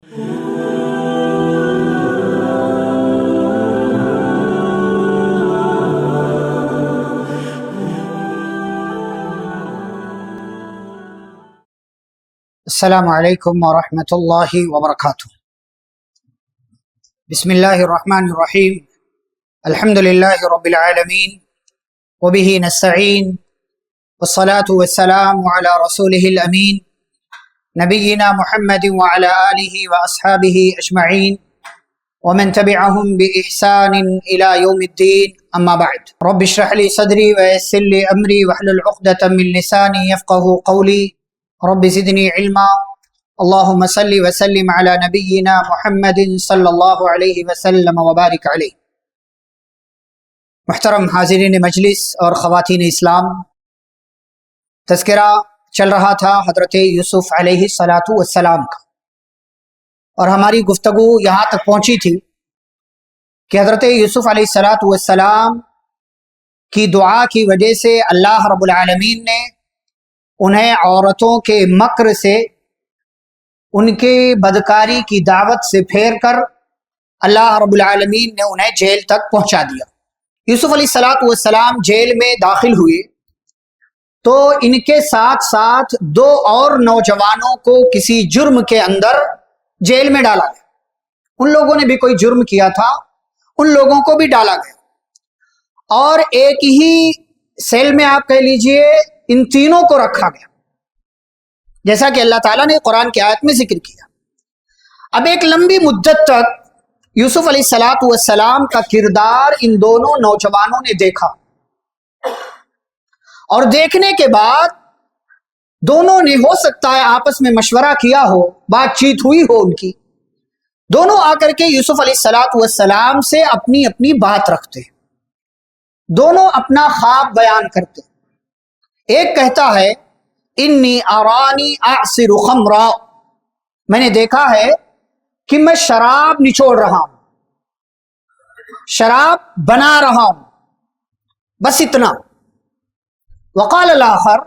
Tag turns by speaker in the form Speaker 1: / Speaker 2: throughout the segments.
Speaker 1: السلام علیکم ورحمۃ اللہ وبرکاتہ۔ بسم اللہ الرحمن الرحیم، الحمد للہ رب العالمین وبہ نستعین والصلاة والسلام علی رسولہ الامین نبینا محمد وعلی آلہ واصحابہ اجمعین ومن تبعہم بإحسان الى یوم الدین، اما بعد۔ رب اشرح لی صدری ویسر لی امری واحلل عقدۃ من لسانی یفقہوا قولی، رب زدنی علما، اللہم صلی وسلم علی نبینا محمد صلی اللہ علیہ وسلم وبارک علیہ۔ محترم حاضرین مجلس اور خواتین اسلام، تذکرہ چل رہا تھا حضرت یوسف علیہ السلام کا، اور ہماری گفتگو یہاں تک پہنچی تھی کہ حضرت یوسف علیہ السلام کی دعا کی وجہ سے اللہ رب العالمین نے انہیں عورتوں کے مکر سے، ان کے بدکاری کی دعوت سے پھیر کر اللہ رب العالمین نے انہیں جیل تک پہنچا دیا۔ یوسف علیہ السلام جیل میں داخل ہوئے تو ان کے ساتھ ساتھ دو اور نوجوانوں کو کسی جرم کے اندر جیل میں ڈالا گیا۔ ان لوگوں نے بھی کوئی جرم کیا تھا، ان لوگوں کو بھی ڈالا گیا، اور ایک ہی سیل میں آپ کہہ لیجئے ان تینوں کو رکھا گیا، جیسا کہ اللہ تعالیٰ نے قرآن کی آیت میں ذکر کیا۔ اب ایک لمبی مدت تک یوسف علیہ السلام کا کردار ان دونوں نوجوانوں نے دیکھا، اور دیکھنے کے بعد دونوں نے ہو سکتا ہے آپس میں مشورہ کیا ہو، بات چیت ہوئی ہو ان کی، دونوں آ کر کے یوسف علیہ السلام سے اپنی اپنی بات رکھتے، دونوں اپنا خواب بیان کرتے۔ ایک کہتا ہے انی ارانی اعصر خمرا، میں نے دیکھا ہے کہ میں شراب نچوڑ رہا ہوں، شراب بنا رہا ہوں، بس اتنا۔ وقال الاخر،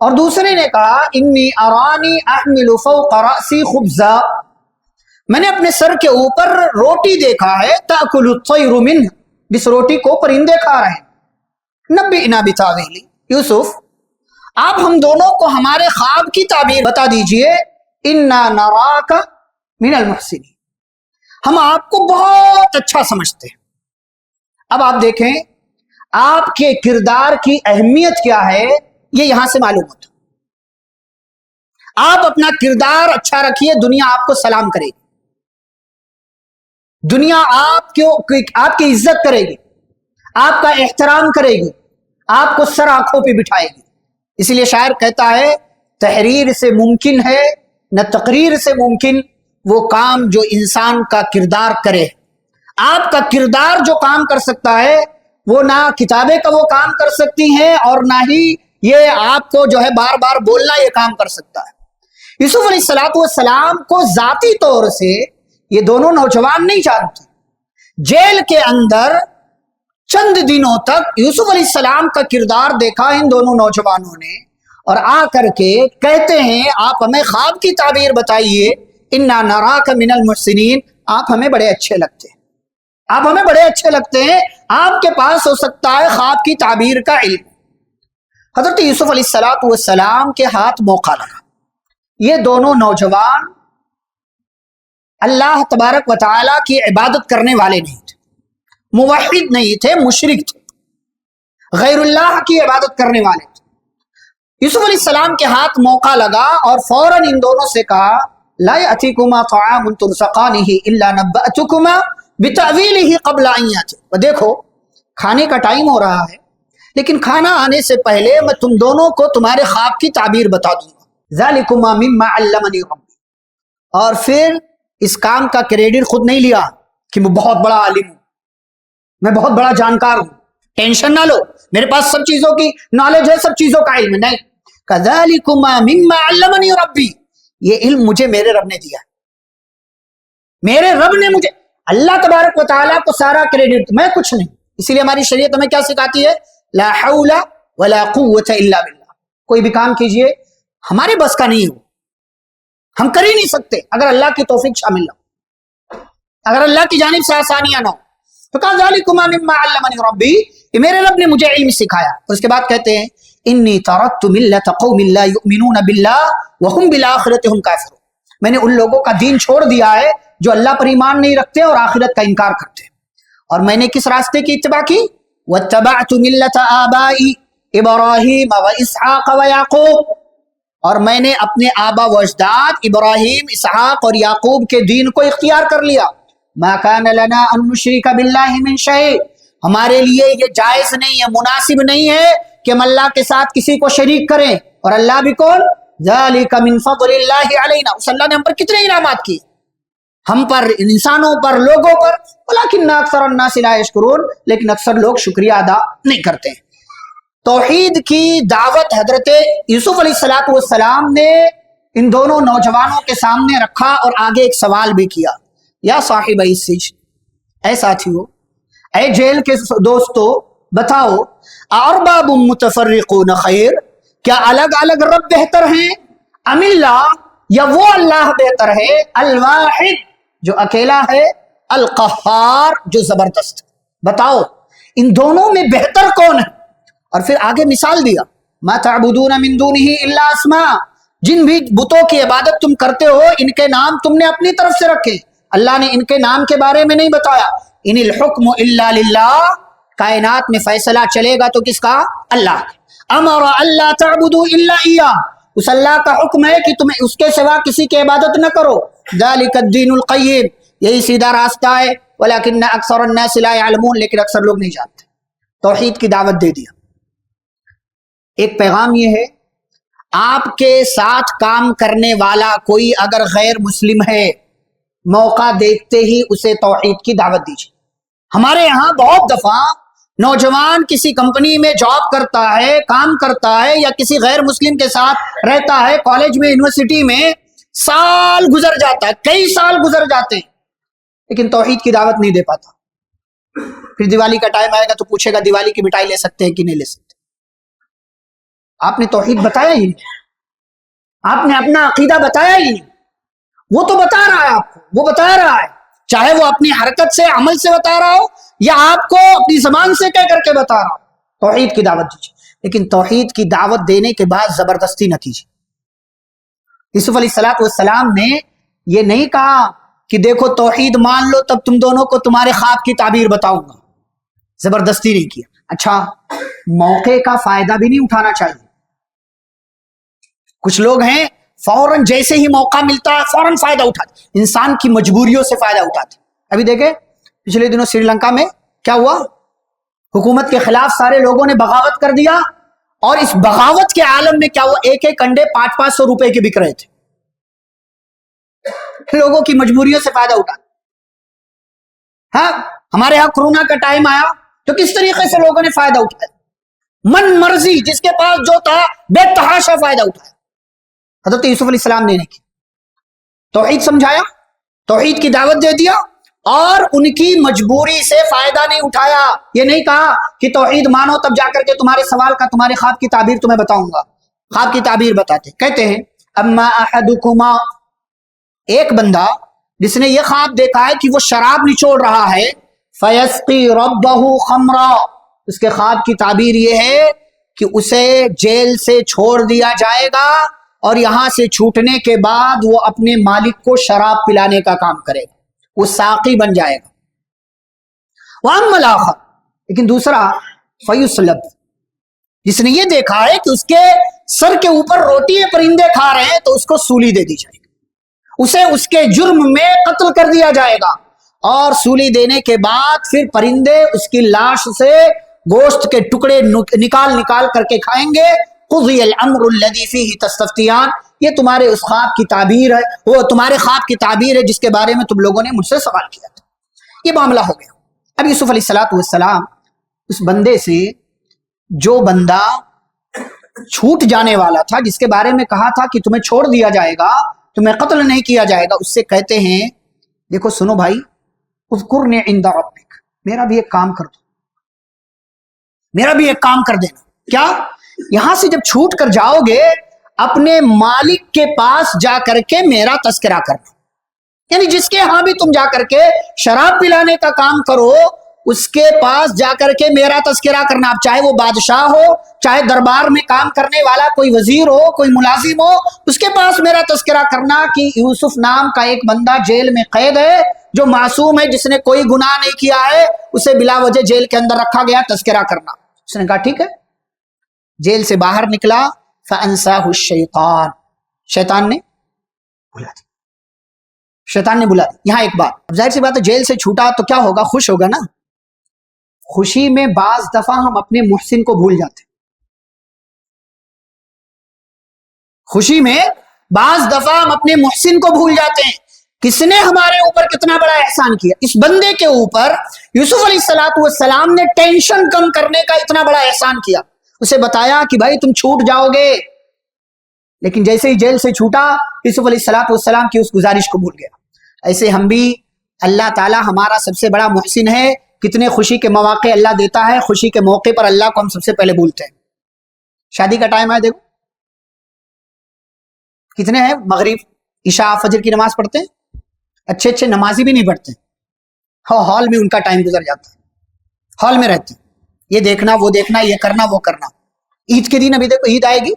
Speaker 1: اور دوسرے نے کہا انی ارانی احمل فوق رأسی خبزا، میں نے اپنے سر کے اوپر روٹی دیکھا ہے، تأکل الطیر منہ، جس روٹی کو پرندے کھا رہے ہیں۔ نبئنا بتاویلہ، یوسف آپ ہم دونوں کو ہمارے خواب کی تعبیر بتا دیجئے، انا نراک من المحسنین، ہم آپ کو بہت اچھا سمجھتے ہیں۔ اب آپ دیکھیں آپ کے کردار کی اہمیت کیا ہے، یہ یہاں سے معلوم ہوتا۔ آپ اپنا کردار اچھا رکھیے، دنیا آپ کو سلام کرے گی، دنیا آپ کی عزت کرے گی، آپ کا احترام کرے گی، آپ کو سر آنکھوں پہ بٹھائے گی۔ اس لیے شاعر کہتا ہے تحریر سے ممکن ہے نہ تقریر سے ممکن وہ کام جو انسان کا کردار کرے۔ آپ کا کردار جو کام کر سکتا ہے وہ نہ کتابیں کا وہ کام کر سکتی ہیں، اور نہ ہی یہ آپ کو جو ہے بار بار بولنا یہ کام کر سکتا ہے۔ یوسف علیہ السلام کو ذاتی طور سے یہ دونوں نوجوان نہیں جانتے۔ جیل کے اندر چند دنوں تک یوسف علیہ السلام کا کردار دیکھا ان دونوں نوجوانوں نے، اور آ کر کے کہتے ہیں آپ ہمیں خواب کی تعبیر بتائیے، انا نراک من المحسنین، آپ ہمیں بڑے اچھے لگتے ہیں، آپ ہمیں بڑے اچھے لگتے ہیں، آپ کے پاس ہو سکتا ہے خواب کی تعبیر کا علم۔ حضرت یوسف علیہ السلام کے ہاتھ موقع لگا۔ یہ دونوں نوجوان اللہ تبارک و تعالیٰ کی عبادت کرنے والے نہیں تھے، موحد نہیں تھے، مشرک تھے، غیر اللہ کی عبادت کرنے والے تھے۔ یوسف علیہ السلام کے ہاتھ موقع لگا اور فوراً ان دونوں سے کہا لا یأتیکما طعام ترزقانہ الا نبأتکما بتأویلہ قبل ان یأتی، دیکھو کھانے کا ٹائم ہو رہا ہے، لیکن کھانا آنے سے پہلے میں تم دونوں کو تمہارے خواب کی تعبیر بتا دوں گا۔ ذالکما مما علمنی ربی، اور پھر اس کام کا کریڈٹ خود نہیں لیا کہ میں بہت بڑا عالم ہوں، میں بہت بڑا جانکار ہوں، ٹینشن نہ لو، میرے پاس سب چیزوں کی نالج ہے، سب چیزوں کا علم ہے، نہیں۔ کذالکما مما علمنی ربی، یہ علم مجھے میرے رب نے دیا، میرے رب نے مجھے، اللہ تبارک و تعالیٰ کو سارا کریڈٹ، میں کچھ نہیں۔ اسی لیے ہماری شریعت ہمیں کیا سکھاتی ہے؟ لا حول ولا قوت الا باللہ، کوئی بھی کام کیجئے ہمارے بس کا نہیں ہو، ہم کر ہی نہیں سکتے اگر اللہ کی توفیق شامل نہ ہو، اگر اللہ کی جانب سے آسانیاں نہ ہو۔ تو کہا ذالکما مما علمنی ربی، یہ میرے رب نے مجھے علم سکھایا۔ اور اس کے بعد کہتے ہیں انی ترکت ملۃ قوم لا یؤمنون باللہ وہم بالآخرۃ هم کافرون، میں نے ان لوگوں کا دین چھوڑ دیا ہے جو اللہ پر ایمان نہیں رکھتے اور آخرت کا انکار کرتے ہیں۔ اور میں نے کس راستے کی اتباع کی؟ واتبعت ملۃ آبائی ابراہیم واسحاق ویعقوب، اور میں نے اپنے آبا و اجداد ابراہیم، اسحاق اور یعقوب کے دین کو اختیار کر لیا۔ ما کان لنا ان نشرک باللہ من شیء، ہمارے لیے یہ جائز نہیں ہے، مناسب نہیں ہے کہ ہم اللہ کے ساتھ کسی کو شریک کریں۔ اور اللہ بھی کون؟ ذالک من فضل اللہ علینا، اس اللہ نے ہم پر کتنے انعامات کیے، ہم پر، انسانوں پر، لوگوں پر، ولکن اکثر الناس لا یشکرون، لیکن اکثر لوگ شکریہ ادا نہیں کرتے ہیں۔ توحید کی دعوت حضرت یوسف علیہ السلام نے ان دونوں نوجوانوں کے سامنے رکھا اور آگے ایک سوال بھی کیا، یا صاحب السجن، اے ساتھیو، اے جیل کے دوستو، بتاؤ ارباب متفرقون خیر، کیا الگ الگ رب بہتر ہیں، ام اللہ، یا وہ اللہ بہتر ہے، الواحد جو اکیلا ہے، القہار جو زبردست، بتاؤ ان دونوں میں بہتر کون ہے؟ اور پھر آگے مثال دیا، ما تعبدون من دونہ الا اسماء، جن بھی بتوں کی عبادت تم کرتے ہو ان کے نام تم نے اپنی طرف سے رکھے، اللہ نے ان کے نام کے بارے میں نہیں بتایا۔ ان الحکم الا للہ، کائنات میں فیصلہ چلے گا تو کس کا؟ اللہ کا۔ امر اللہ تعبدوا الا ایاہ، اس اللہ کا حکم ہے کہ تم اس کے سوا کسی کی عبادت نہ کرو۔ ذالک الدین القیم، یہی سیدھا راستہ ہے، ولکن اکثر الناس لا یعلمون، لیکن اکثر لوگ نہیں جانتے۔ توحید کی دعوت دے دیا۔ ایک پیغام یہ ہے، آپ کے ساتھ کام کرنے والا کوئی اگر غیر مسلم ہے، موقع دیکھتے ہی اسے توحید کی دعوت دیجیے۔ ہمارے یہاں بہت دفعہ نوجوان کسی کمپنی میں جاب کرتا ہے، کام کرتا ہے، یا کسی غیر مسلم کے ساتھ رہتا ہے، کالج میں، یونیورسٹی میں، سال گزر جاتا ہے، کئی سال گزر جاتے ہیں، لیکن توحید کی دعوت نہیں دے پاتا۔ پھر دیوالی کا ٹائم آئے گا تو پوچھے گا دیوالی کی مٹھائی لے سکتے ہیں کہ نہیں لے سکتے؟ آپ نے توحید بتایا ہی نہیں، آپ نے اپنا عقیدہ بتایا ہی نہیں۔ وہ تو بتا رہا ہے آپ کو، وہ بتا رہا ہے، چاہے وہ اپنی حرکت سے، عمل سے بتا رہا ہو، یا آپ کو اپنی زبان سے کہہ کر کے بتا رہا ہو۔ توحید کی دعوت دیجیے، لیکن توحید کی دعوت دینے کے بعد زبردستی نہ کیجیے۔ یوسف علیہ السلام نے یہ نہیں کہا کہ دیکھو توحید مان لو تب تم دونوں کو تمہارے خواب کی تعبیر بتاؤں گا، زبردستی نہیں کیا۔ اچھا، موقع کا فائدہ بھی نہیں اٹھانا چاہیے۔ کچھ لوگ ہیں فوراً جیسے ہی موقع ملتا ہے فوراً فائدہ اٹھاتے، انسان کی مجبوریوں سے فائدہ اٹھاتے۔ ابھی دیکھیں پچھلے دنوں سری لنکا میں کیا ہوا، حکومت کے خلاف سارے لوگوں نے بغاوت کر دیا، اور اس بغاوت کے عالم میں کیا ہوا، ایک ایک انڈے 500-500 روپے کے بک رہے تھے۔ لوگوں کی مجبوریوں سے فائدہ اٹھاتے۔ ہاں، ہمارے یہاں کورونا کا ٹائم آیا تو کس طریقے سے لوگوں نے فائدہ اٹھایا، من مرضی جس کے پاس جو تھا بے تحاشا فائدہ اٹھایا۔ حضرت یوسف علیہ السلام نے نہیں کیا، توحید سمجھایا، توحید کی دعوت دے دیا، اور ان کی مجبوری سے فائدہ نہیں اٹھایا۔ یہ نہیں کہا کہ توحید مانو تب جا کر کے تمہارے سوال کا، تمہارے خواب کی تعبیر تمہیں بتاؤں گا۔ خواب کی تعبیر بتاتے، کہتے ہیں اما احدکما، ایک بندہ جس نے یہ خواب دیکھا ہے کہ وہ شراب نچوڑ رہا ہے، فیسقی ربہ خمرا، اس کے خواب کی تعبیر یہ ہے کہ اسے جیل سے چھوڑ دیا جائے گا، اور یہاں سے چھوٹنے کے بعد وہ اپنے مالک کو شراب پلانے کا کام کرے گا، وہ ساقی بن جائے گا۔ وَأَمَّا الْآخَرُ، لیکن دوسرا فَيُسْلَبُ، جس نے یہ دیکھا ہے کہ اس کے سر کے اوپر روٹی پرندے کھا رہے ہیں تو اس کو سولی دے دی جائے گی، اسے اس کے جرم میں قتل کر دیا جائے گا، اور سولی دینے کے بعد پھر پرندے اس کی لاش سے گوشت کے ٹکڑے نکال نکال کر کے کھائیں گے۔ قضی الامر الذی فیہ تستفتیان، یہ تمہارے اس خواب کی تعبیر ہے، وہ تمہارے خواب کی تعبیر ہے جس کے بارے میں تم لوگوں نے مجھ سے سوال کیا تھا۔ یہ معاملہ ہو گیا۔ اب یوسف علیہ السلام اس بندے سے، جو بندہ چھوٹ جانے والا تھا، جس کے بارے میں کہا تھا کہ تمہیں چھوڑ دیا جائے گا، تمہیں قتل نہیں کیا جائے گا، اس سے کہتے ہیں دیکھو سنو بھائی، اذکرنی عند ربک، میرا بھی ایک کام کر دو، میرا بھی ایک کام کر دینا۔ کیا؟ یہاں سے جب چھوٹ کر جاؤ گے، اپنے مالک کے پاس جا کر کے میرا تذکرہ کرنا، یعنی جس کے ہاں بھی تم جا کر کے شراب پلانے کا کام کرو، اس کے پاس جا کر کے میرا تذکرہ کرنا. اب چاہے وہ بادشاہ ہو، چاہے دربار میں کام کرنے والا کوئی وزیر ہو، کوئی ملازم ہو، اس کے پاس میرا تذکرہ کرنا کہ یوسف نام کا ایک بندہ جیل میں قید ہے، جو معصوم ہے، جس نے کوئی گناہ نہیں کیا ہے، اسے بلا وجہ جیل کے اندر رکھا گیا، تذکرہ کرنا. اس نے کہا ٹھیک ہے. جیل سے باہر نکلا، فَأَنْسَاهُ الشَّيْطَانُ، شیطان نے بلا دیا، شیطان نے بلا دیا. یہاں ایک بات، اب ظاہر سی بات ہے جیل سے چھوٹا تو کیا ہوگا، خوش ہوگا نا. خوشی میں بعض دفعہ ہم اپنے محسن کو بھول جاتے ہیں. خوشی میں بعض دفعہ ہم اپنے محسن کو بھول جاتے ہیں. کس نے ہمارے اوپر کتنا بڑا احسان کیا. اس بندے کے اوپر یوسف علیہ السلام نے ٹینشن کم کرنے کا اتنا بڑا احسان کیا. اسے بتایا کہ بھائی تم چھوٹ جاؤ گے، لیکن جیسے ہی جیل سے چھوٹا یوسف علیہ السلام کی اس گزارش کو بھول گیا. ایسے ہم بھی، اللہ تعالی ہمارا سب سے بڑا محسن ہے. کتنے خوشی کے مواقع اللہ دیتا ہے، خوشی کے موقع پر اللہ کو ہم سب سے پہلے بھولتے ہیں. شادی کا ٹائم ہے، دیکھو کتنے ہیں مغرب عشاء فجر کی نماز پڑھتے ہیں، اچھے اچھے نمازی بھی نہیں پڑھتے، ہال میں ان کا ٹائم گزر جاتا ہے، ہال میں رہتے ہیں، یہ دیکھنا وہ دیکھنا، یہ کرنا وہ کرنا. عید کے دن ابھی دیکھو عید آئے گی،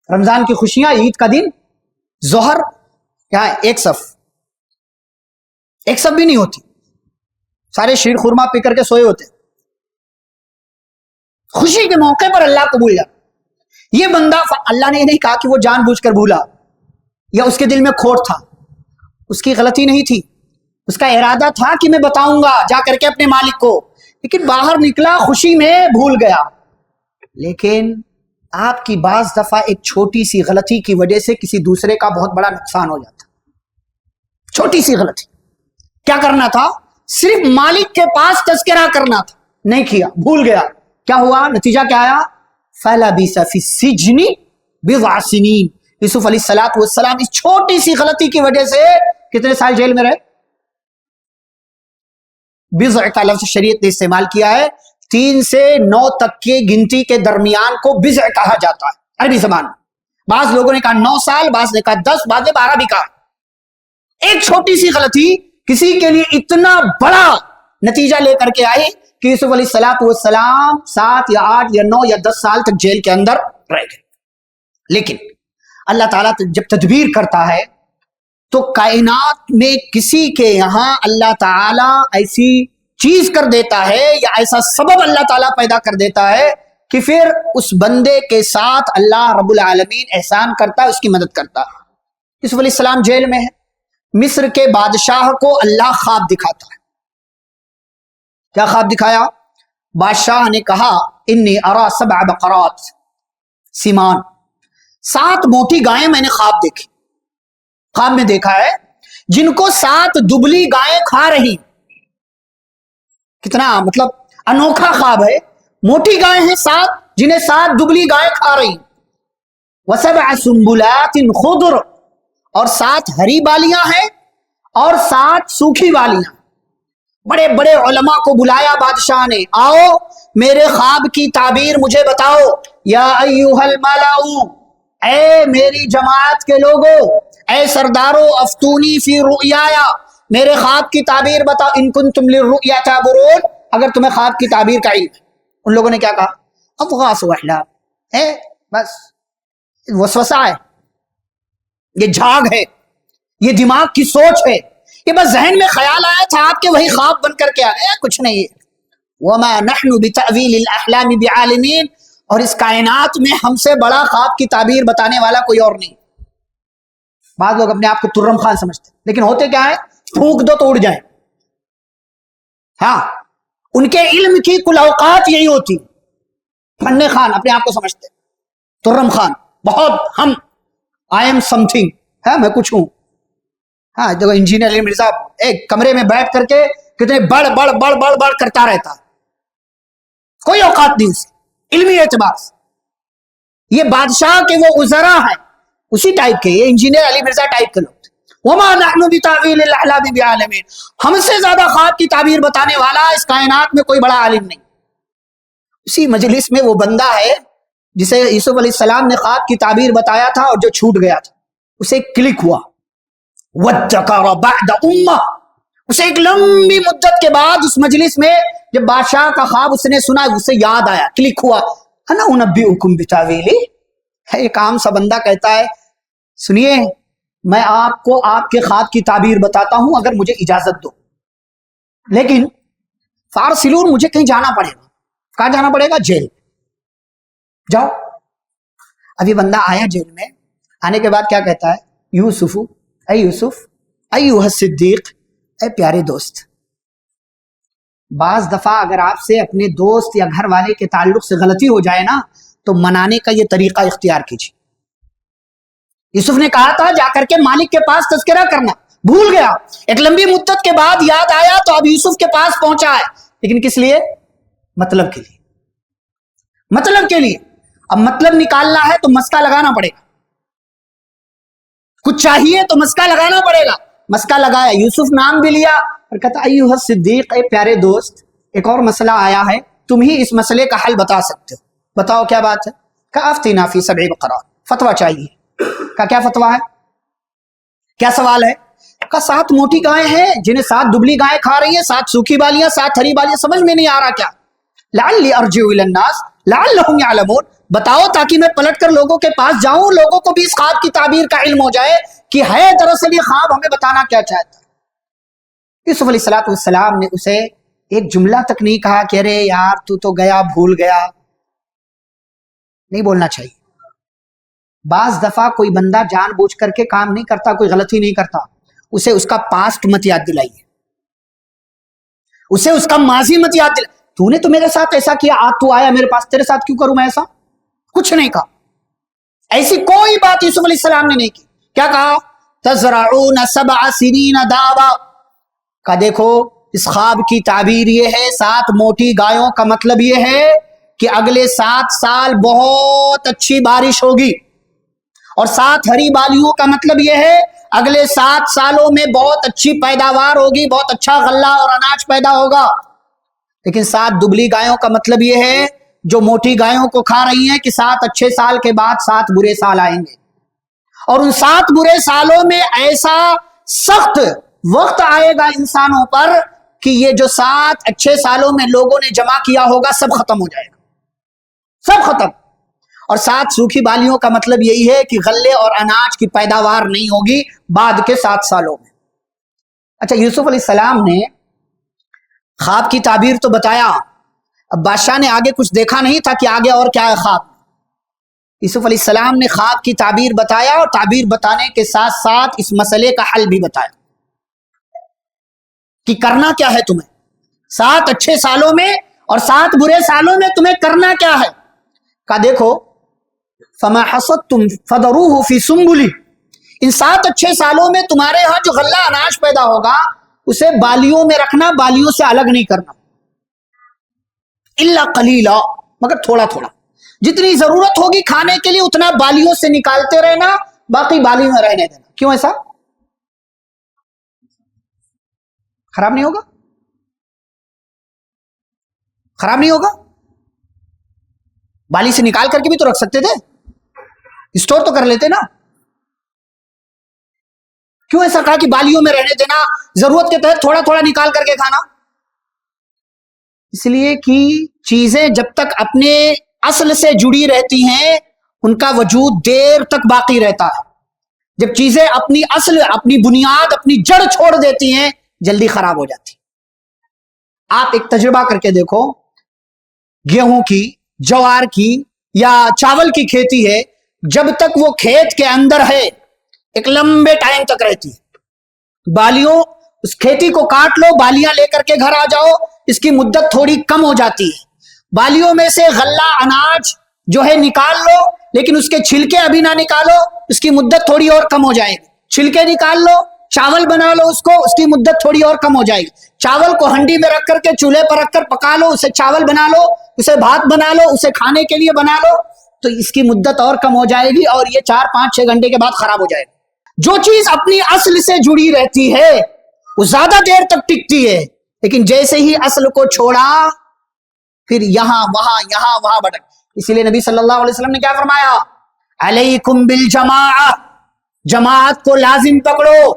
Speaker 1: رمضان کی خوشیاں، عید کا دن ظہر کیا ہے، ایک صف بھی نہیں ہوتی، سارے شیر خورما پی کر کے سوئے ہوتے. خوشی کے موقع پر اللہ کو بھول جا. یہ بندہ، اللہ نے یہ نہیں کہا کہ وہ جان بوجھ کر بھولا یا اس کے دل میں کھوٹ تھا، اس کی غلطی نہیں تھی، اس کا ارادہ تھا کہ میں بتاؤں گا جا کر کے اپنے مالک کو، لیکن باہر نکلا خوشی میں بھول گیا. لیکن آپ کی بعض دفعہ ایک چھوٹی سی غلطی کی وجہ سے کسی دوسرے کا بہت بڑا نقصان ہو جاتا. چھوٹی سی غلطی، کیا کرنا تھا، صرف مالک کے پاس تذکرہ کرنا تھا، نہیں کیا، بھول گیا. کیا ہوا، نتیجہ کیا آیا، فَلَبِثَ فِي السِّجْنِ بِضْعَ سِنِينَ. یوسف علیہ السلام اس چھوٹی سی غلطی کی وجہ سے کتنے سال جیل میں رہے. بضع کا لفظ شریعت نے استعمال کیا ہے، 3 سے 9 تک کی گنتی کے درمیان کو بضع کہا جاتا ہے عربی زبان میں. بعض لوگوں نے کہا 9 سال، بعض نے کہا 10، بعض نے 12 بھی کہا. ایک چھوٹی سی غلطی کسی کے لیے اتنا بڑا نتیجہ لے کر کے آئی کہ یوسف علیہ السلام 7 یا 8 یا 9 یا 10 سال تک جیل کے اندر رہ گئے. لیکن اللہ تعالیٰ جب تدبیر کرتا ہے تو کائنات میں کسی کے یہاں اللہ تعالیٰ ایسی چیز کر دیتا ہے یا ایسا سبب اللہ تعالیٰ پیدا کر دیتا ہے کہ پھر اس بندے کے ساتھ اللہ رب العالمین احسان کرتا ہے، اس کی مدد کرتا ہے. یوسف علیہ السلام جیل میں ہے، مصر کے بادشاہ کو اللہ خواب دکھاتا ہے. کیا خواب دکھایا، بادشاہ نے کہا انی ارا 7 بقرات سمان، 7 موٹی گائیں میں نے خواب دیکھی. خواب میں دیکھا ہے جن کو 7 دبلی گائیں کھا رہی. کتنا مطلب انوکھا خواب ہے. موٹی گائیں ہیں 7 جنہیں 7 دبلی گائیں کھا رہی. وَسَبْعَ سُنبُلَاتٍ خُضْرٍ، اور 7 ہری بالیاں ہیں اور 7 سوکھی بالیاں. بڑے بڑے علماء کو بلایا بادشاہ نے، آؤ میرے خواب کی تعبیر مجھے بتاؤ. یا ایھا الملأ، اے میری جماعت کے لوگوں، اے سردارو، افتونی فی رؤیایا، میرے خواب کی تعبیر بتاؤ. ان کنتم للرؤیا تعبرون، اگر تمہیں خواب کی تعبیر کا علم ہے. ان لوگوں نے کیا کہا، اضغاث احلام، بس وسوسہ ہے، یہ جھاگ ہے، یہ دماغ کی سوچ ہے، یہ بس ذہن میں خیال آیا تھا آپ کے، وہی خواب بن کر کے آئے، کچھ نہیں. وما نحن بتأویل الاحلام بعالمین، اور اس کائنات میں ہم سے بڑا خواب کی تعبیر بتانے والا کوئی اور نہیں. بعض لوگ اپنے آپ کو ترم خان سمجھتے ہیں، لیکن ہوتے کیا ہے، پھونک دو تو اڑ جائیں. ہاں، ان کے علم کی کل اوقات یہی ہوتی. فن خان اپنے آپ کو سمجھتے، ترم خان بہت، ہم آئی ایم سم تھنگ ہے، میں کچھ ہوں. ہاں دیکھو انجینئر علی مرزا ایک کمرے میں بیٹھ کر کے کتنے بڑھ بڑھ بڑھ بڑھ بڑھ کرتا رہتا، کوئی اوقات نہیں اسے علمی اعتبار سے. یہ بادشاہ کے وہ وزراء ہیں اسی ٹائپ کے، یہ انجینئر علی مرزا ٹائپ کے لوگ تھے. وما نحن بتاویل الاحلام بعالمین، ہم سے زیادہ خواب کی تعبیر بتانے والا اس کائنات میں کوئی بڑا عالم نہیں. اسی مجلس میں وہ بندہ ہے جسے یوسف علیہ السلام نے خواب کی تعبیر بتایا تھا اور جو چھوٹ گیا تھا، اسے کلک ہوا، وَادَّكَرَ بَعْدَ أُمَّةٍ، اسے ایک لمبی مدت کے بعد اس مجلس میں جب بادشاہ کا خواب اس نے سنا، اسے یاد آیا، کلک ہوا، انا انبئکم بتاویلہ، ایک عام سا بندہ کہتا ہے سنیے میں آپ کو آپ کے خواب کی تعبیر بتاتا ہوں اگر مجھے اجازت دو، لیکن فارسلون، مجھے کہیں جانا پڑے گا۔ کہاں جانا پڑے گا؟ جیل جاؤ۔ ابھی بندہ آیا جیل میں، آنے کے بعد کیا کہتا ہے؟ یوسف، اے یوسف، ایھا الصدیق، اے پیارے دوست۔ بعض دفعہ اگر آپ سے اپنے دوست یا گھر والے کے تعلق سے غلطی ہو جائے نا تو منانے کا یہ طریقہ اختیار کیجیے۔ یوسف نے کہا تھا جا کر کے مالک کے پاس تذکرہ کرنا، بھول گیا، ایک لمبی مدت کے بعد یاد آیا تو اب یوسف کے پاس پہنچا ہے، لیکن کس لیے؟ مطلب کے لیے، مطلب کے لیے۔ اب مطلب نکالنا ہے تو مسکا لگانا پڑے گا، کچھ چاہیے تو مسکا لگانا پڑے گا۔ مسکا لگایا، یوسف نام بھی لیا اور کہتا ایھا الصدیق، اے پیارے دوست، ایک اور مسئلہ آیا ہے، تم ہی اس مسئلے کا حل بتا سکتے ہو، بتاؤ کیا بات ہے؟ کہ افتینا فی 7 بقرات، فتویٰ چاہیے۔ کا کیا فتویٰ ہے؟ کیا سوال ہے؟ کا 7 موٹی گائیں ہیں جنہیں 7 دبلی گائیں کھا رہی ہیں، 7 سوکھی بالیاں، 7 ہری بالیاں، سمجھ میں نہیں آ رہا کیا؟ لعلی ارجع الی الناس لعلہم یعلمون، بتاؤ تاکہ میں پلٹ کر لوگوں کے پاس جاؤں، لوگوں کو بھی اس خواب کی تعبیر کا علم ہو جائے کہ ہے دراصل یہ خواب ہمیں بتانا کیا چاہتا ہے۔ یوسف علیہ السلام نے اسے ایک جملہ تک نہیں کہا کہ ارے یار تو گیا، بھول گیا، نہیں بولنا چاہیے۔ بعض دفعہ کوئی بندہ جان بوجھ کر کے کام نہیں کرتا، کوئی غلطی نہیں کرتا، اسے اس کا پاسٹ مت یاد دلائیے، اسے اس کا ماضی مت یاد دلائیے۔ تو نے تو میرے ساتھ ایسا کیا، آج تو آیا میرے پاس، تیرے ساتھ کیوں کروں میں ایسا؟ کچھ نہیں کہا، ایسی کوئی بات یوسف علیہ السلام نے نہیں کی۔ کیا کہا؟ تزرعون 7 سنین دابا، کہ دیکھو اس خواب کی تعبیر یہ ہے، 7 موٹی گایوں کا مطلب یہ ہے کہ اگلے 7 سال بہت اچھی بارش ہوگی، اور 7 ہری بالیوں کا مطلب یہ ہے اگلے 7 سالوں میں بہت اچھی پیداوار ہوگی، بہت اچھا غلہ اور اناج پیدا ہوگا۔ لیکن 7 دبلی گایوں کا مطلب یہ ہے جو موٹی گایوں کو کھا رہی ہیں کہ 7 اچھے سال کے بعد 7 برے سال آئیں گے، اور ان 7 برے سالوں میں ایسا سخت وقت آئے گا انسانوں پر کہ یہ جو 7 اچھے سالوں میں لوگوں نے جمع کیا ہوگا سب ختم ہو جائے گا، سب ختم۔ اور 7 سوکھی بالیوں کا مطلب یہی ہے کہ غلے اور اناج کی پیداوار نہیں ہوگی بعد کے 7 سالوں میں۔ اچھا، یوسف علیہ السلام نے خواب کی تعبیر تو بتایا، اب بادشاہ نے آگے کچھ دیکھا نہیں تھا کہ آگے اور کیا ہے خواب۔ یوسف علیہ السلام نے خواب کی تعبیر بتایا، اور تعبیر بتانے کے ساتھ ساتھ اس مسئلے کا حل بھی بتایا کہ کرنا کیا ہے تمہیں 7 اچھے سالوں میں اور 7 برے سالوں میں تمہیں کرنا کیا ہے۔ کہا دیکھو، فما حصدتم فذروه فی سنبلہ، ان 7 اچھے سالوں میں تمہارے ہاں جو غلہ اناج پیدا ہوگا اسے بالیوں میں رکھنا، بالیوں سے الگ نہیں کرنا، الا قلیلا، مگر تھوڑا تھوڑا، جتنی ضرورت ہوگی کھانے کے لیے اتنا بالیوں سے نکالتے رہنا، باقی بالی میں رہنے دینا۔ کیوں ایسا؟ خراب نہیں ہوگا؟ خراب نہیں ہوگا؟ بالی سے نکال کر کے بھی تو رکھ سکتے تھے، اسٹور تو کر لیتے نا۔ کیوں ایسا کہا کہ بالیوں میں رہنے دینا، ضرورت کے تحت تھوڑا تھوڑا نکال کر کے کھانا؟ اس لیے کہ چیزیں جب تک اپنے اصل سے جڑی رہتی ہیں ان کا وجود دیر تک باقی رہتا ہے، جب چیزیں اپنی اصل، اپنی بنیاد، اپنی جڑ چھوڑ دیتی ہیں جلدی خراب ہو جاتی۔ آپ ایک تجربہ کر کے دیکھو، گیہوں کی، جوار کی یا چاول کی کھیتی ہے، جب تک وہ کھیت کے اندر ہے ایک لمبے ٹائم تک رہتی ہے۔ بالیوں، اس کھیتی کو کاٹ لو، بالیاں لے کر کے گھر آ جاؤ، اس کی مدت تھوڑی کم ہو جاتی ہے۔ بالیوں میں سے غلہ اناج جو ہے نکال لو، لیکن اس کے چھلکے ابھی نہ نکالو، اس کی مدت تھوڑی اور کم ہو جائے گی۔ چھلکے نکال لو، چاول بنا لو، اس کی مدت تھوڑی اور کم ہو جائے گی۔ چاول کو ہنڈی میں رکھ کر کے چولہے پر رکھ کر پکا لو، اسے چاول بنا لو، اسے بھات بنا لو، اسے کھانے کے لیے بنا لو، تو اس کی مدت اور کم ہو جائے گی، اور یہ 4 5 6 گھنٹے کے بعد خراب ہو جائے گا۔ جو چیز اپنی اصل سے جڑی رہتی ہے وہ زیادہ دیر تک ٹکتی ہے، لیکن جیسے ہی اصل کو چھوڑا پھر یہاں وہاں بھٹک۔ اسی لیے نبی صلی اللہ علیہ وسلم نے کیا فرمایا؟ علیکم بالجماع، جماعت کو لازم پکڑو،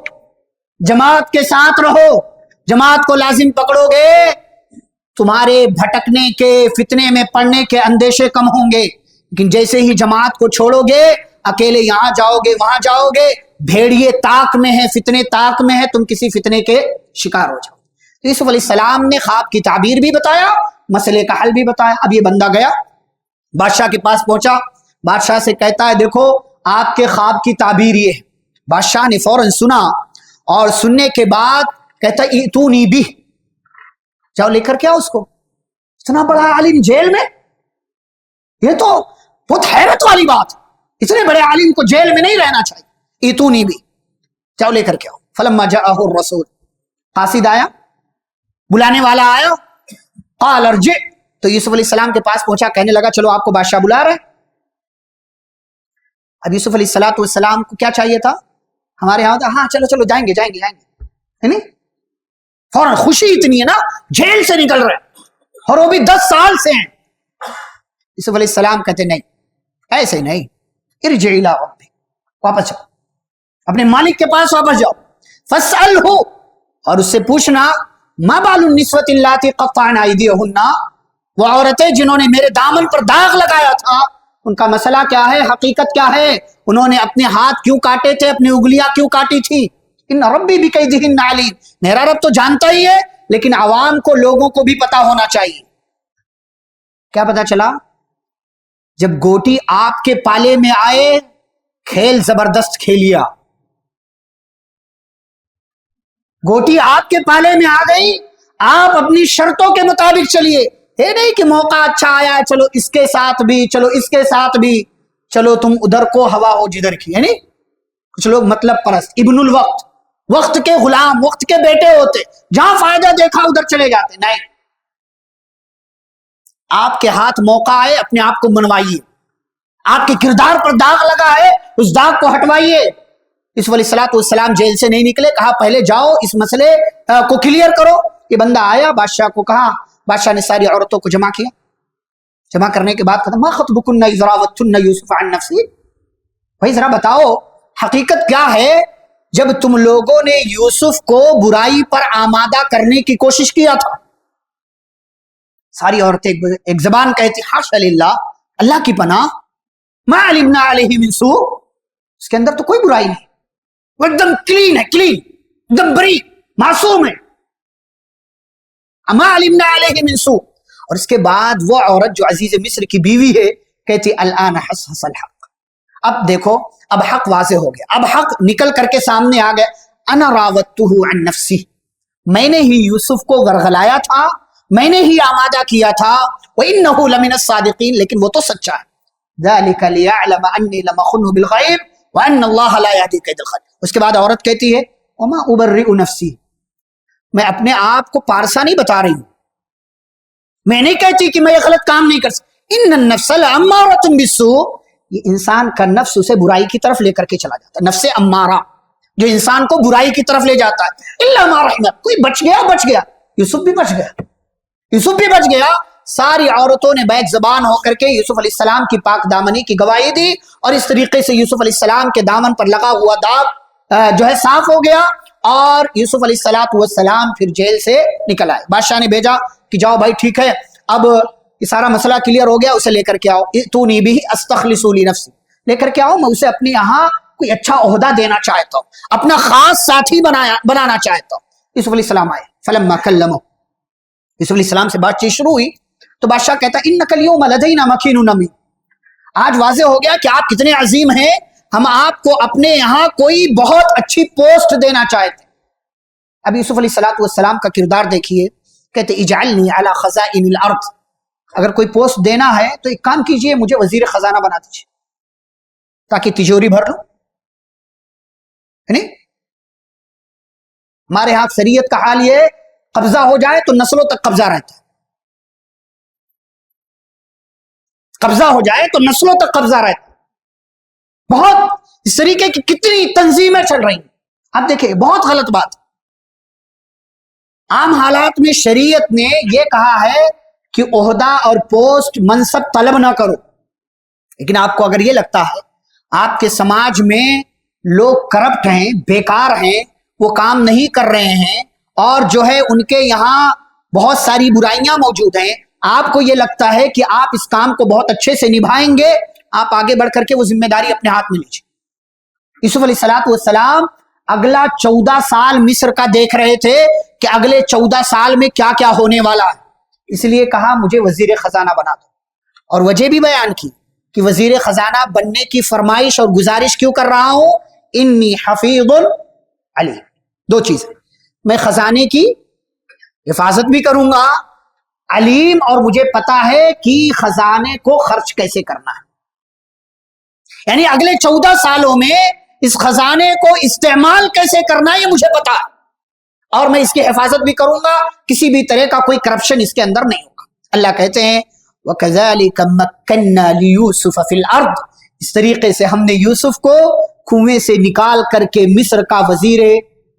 Speaker 1: جماعت کے ساتھ رہو، جماعت کو لازم پکڑو گے تمہارے بھٹکنے کے، فتنے میں پڑنے کے اندیشے کم ہوں گے. لیکن جیسے ہی جماعت کو چھوڑو گے، اکیلے یہاں جاؤ گے وہاں جاؤ گے، بھیڑیے طاق میں ہے، فتنے طاق میں ہے، تم کسی فتنے کے شکار ہو جاؤ. یوسف علیہ السلام نے خواب کی تعبیر بھی بتایا، مسئلے کا حل بھی بتایا. اب یہ بندہ گیا بادشاہ کے پاس پہنچا، بادشاہ سے کہتا ہے دیکھو آپ کے خواب کی تعبیر یہ ہے. بادشاہ نے فوراً سنا اور سننے کے بعد کہتا ایتونی بھی، جاؤ لے کر کیا اس کو. اتنا بڑا عالم جیل میں، یہ تو بہت حیرت والی بات، اتنے بڑے عالم کو جیل میں نہیں رہنا چاہیے. ایتونی بھی، جاؤ لے کر کے آؤ. فلما جاءہ الرسول، قاصد آیا، بلانے والا آیا. قال ارجع، تو یوسف علیہ السلام کے پاس پہنچا، کہنے لگا چلو آپ کو بادشاہ بلا رہے. اب یوسف علیہ السلام کو کیا چاہیے تھا؟ ہمارے یہاں تھا ہاں چلو چلو جائیں گے جائیں گے جائیں گے، نہیں فوراً خوشی اتنی ہے نا، جیل سے نکل رہے اور وہ بھی 10 سال سے ہیں. یوسف علیہ السلام کہتے نہیں، ایسے نہیں، ارجع الی ربک، واپس جاؤ اپنے مالک کے پاس، واپس جاؤ. فاسألہ، اور اس سے پوچھنا، ما بال النسوۃ اللاتی قطعن ایدیہن، وہ عورتیں جنہوں نے میرے دامن پر داغ لگایا تھا، ان کا مسئلہ کیا ہے، حقیقت کیا ہے، انہوں نے اپنے ہاتھ کیوں کاٹے تھے، اپنی انگلیاں کیوں کاٹی تھی. ان ربی بکیدہن علیم، میرا رب تو جانتا ہی ہے، لیکن عوام کو، لوگوں کو بھی پتا ہونا چاہیے. کیا پتا چلا؟ جب گوٹی آپ کے پالے میں آئے، کھیل زبردست کھیلیا. گوٹی آپ کے پالے میں آ گئی، آپ اپنی شرطوں کے مطابق چلیے. یہ نہیں کہ موقع اچھا آیا چلو اس کے ساتھ بھی، چلو اس کے ساتھ بھی، چلو تم ادھر کو ہوا ہو جدھر کی، یعنی کچھ لوگ مطلب پرست، ابن الوقت، وقت کے غلام، وقت کے بیٹے ہوتے، جہاں فائدہ دیکھا ادھر چلے جاتے. نہیں، آپ کے ہاتھ موقع آئے اپنے آپ کو منوائیے، آپ کے کردار پر داغ لگا ہے اس داغ کو ہٹوائیے. یوسف علیہ السلام جیل سے نہیں نکلے، کہا پہلے جاؤ اس مسئلے کو کلیئر کرو. یہ بندہ آیا، بادشاہ کو کہا، بادشاہ نے ساری عورتوں کو جمع کیا. جمع کرنے کے بعد کہا ما خطبکن اذ راوتن یوسف عن نفسہ، بھائی ذرا بتاؤ حقیقت کیا ہے جب تم لوگوں نے یوسف کو برائی پر آمادہ کرنے کی کوشش کیا تھا. ساری عورتیں ایک زبان کہتی حاشا للہ، اللہ کی پناہ، ما علمنا علیہ من سوء، اس کے اندر تو کوئی برائی نہیں، وہ ایک دم کلین ہے، کلین، ایک دم بری، معصوم ہے. ما علمنا علیہ من سوء. اور اس کے بعد وہ عورت جو عزیز مصر کی بیوی ہے کہتی الآن حصحص الحق، اب دیکھو اب حق واضح ہو گیا، اب حق نکل کر کے سامنے آ گیا. انا راودتہ عن نفسی، میں نے ہی یوسف کو ورغلایا تھا، میں نے ہی آمادہ کیا تھا. وَإِنَّهُ لَمِنَ الصَّادِقِينَ، لیکن وہ تو سچا ہے. ذَلِكَ لِيَعْلَمَ أَنِّي لَمْ أَخُنْهُ بِالْغَيْبِ وَأَنَّ اللَّهَ لَا يَهْدِي كَيْدَ الْخَائِنِينَ. اس کے بعد عورت کہتی ہے وَمَا أُبَرِّئُ نَفْسِي، میں اپنے آپ کو پارسا نہیں بتا رہی ہوں، میں نہیں کہتی کہ میں یہ غلط کام نہیں کر سکتی. إِنَّ النَّفْسَ لَأَمَّارَةٌ بِالسُّوءِ، یہ انسان کا نفس اسے برائی کی طرف لے کر کے چلا جاتا ہے. نفس امارہ جو انسان کو برائی کی طرف لے جاتا ہے. إِلَّا مَا رَحِمَ، کوئی بچ گیا، بچ گیا. یوسف بھی بچ گیا، یوسف بھی بچ گیا. ساری عورتوں نے بیک زبان ہو کر کے یوسف علیہ السلام کی پاک دامنی کی گواہی دی، اور اس طریقے سے یوسف علیہ السلام کے دامن پر لگا ہوا داغ جو ہے صاف ہو گیا، اور یوسف علیہ السلام پھر جیل سے نکل آئے. بادشاہ نے بھیجا کہ جاؤ بھائی ٹھیک ہے، اب یہ سارا مسئلہ کلیئر ہو گیا، اسے لے کر کے آؤ. ائتونی بہ استخلص لنفسی، لے کر کے آؤ، میں اسے اپنے یہاں کوئی اچھا عہدہ دینا چاہتا ہوں، اپنا خاص ساتھی بنانا چاہتا ہوں. یوسف علیہ السلام آئے. فلما کلمہ، یوسف علیہ السلام سے بات چیت شروع ہوئی تو بادشاہ کہتا انک اليوم لدینا مکین امین، آج واضح ہو گیا کہ آپ کتنے عظیم ہیں، ہم آپ کو اپنے یہاں کوئی بہت اچھی پوسٹ دینا چاہتے ہیں. اب یوسف علیہ السلام کا کردار دیکھیے، کہتے اجعلنی علی خزائن الارض، اگر کوئی پوسٹ دینا ہے تو ایک کام کیجئے، مجھے وزیر خزانہ بنا دیجئے تاکہ تجوری بھر لوں. ہمارے ہاں اکثریت کا حال یہ، قبضہ ہو جائے تو نسلوں تک قبضہ رہتا ہے، قبضہ ہو جائے تو نسلوں تک قبضہ رہتا ہے. بہت اس طریقے کی کتنی تنظیمیں چل رہی ہیں، آپ دیکھیں بہت غلط بات. عام حالات میں شریعت نے یہ کہا ہے کہ عہدہ اور پوسٹ منصب طلب نہ کرو، لیکن آپ کو اگر یہ لگتا ہے آپ کے سماج میں لوگ کرپٹ ہیں، بیکار ہیں، وہ کام نہیں کر رہے ہیں، اور جو ہے ان کے یہاں بہت ساری برائیاں موجود ہیں، آپ کو یہ لگتا ہے کہ آپ اس کام کو بہت اچھے سے نبھائیں گے، آپ آگے بڑھ کر کے وہ ذمہ داری اپنے ہاتھ میں لیجیے۔ یوسف علیہ السلام اگلا 14 سال مصر کا دیکھ رہے تھے کہ اگلے 14 سال میں کیا کیا ہونے والا ہے، اس لیے کہا مجھے وزیر خزانہ بنا دو، اور وجہ بھی بیان کی کہ وزیر خزانہ بننے کی فرمائش اور گزارش کیوں کر رہا ہوں، انی حفیظ علیم، دو چیزیں، میں خزانے کی حفاظت بھی کروں گا، علیم، اور مجھے پتا ہے کہ خزانے کو خرچ کیسے کرنا ہے، یعنی اگلے 14 سالوں میں اس خزانے کو استعمال کیسے کرنا ہے یہ مجھے پتا ہے، اور میں اس کی حفاظت بھی کروں گا، کسی بھی طرح کا کوئی کرپشن اس کے اندر نہیں ہوگا۔ اللہ کہتے ہیں وَكَذَلِكَ مَكَّنَّا لِيُوسُفَ فِي الْأَرْضِ، اس طریقے سے ہم نے یوسف کو کنویں سے نکال کر کے مصر کا وزیر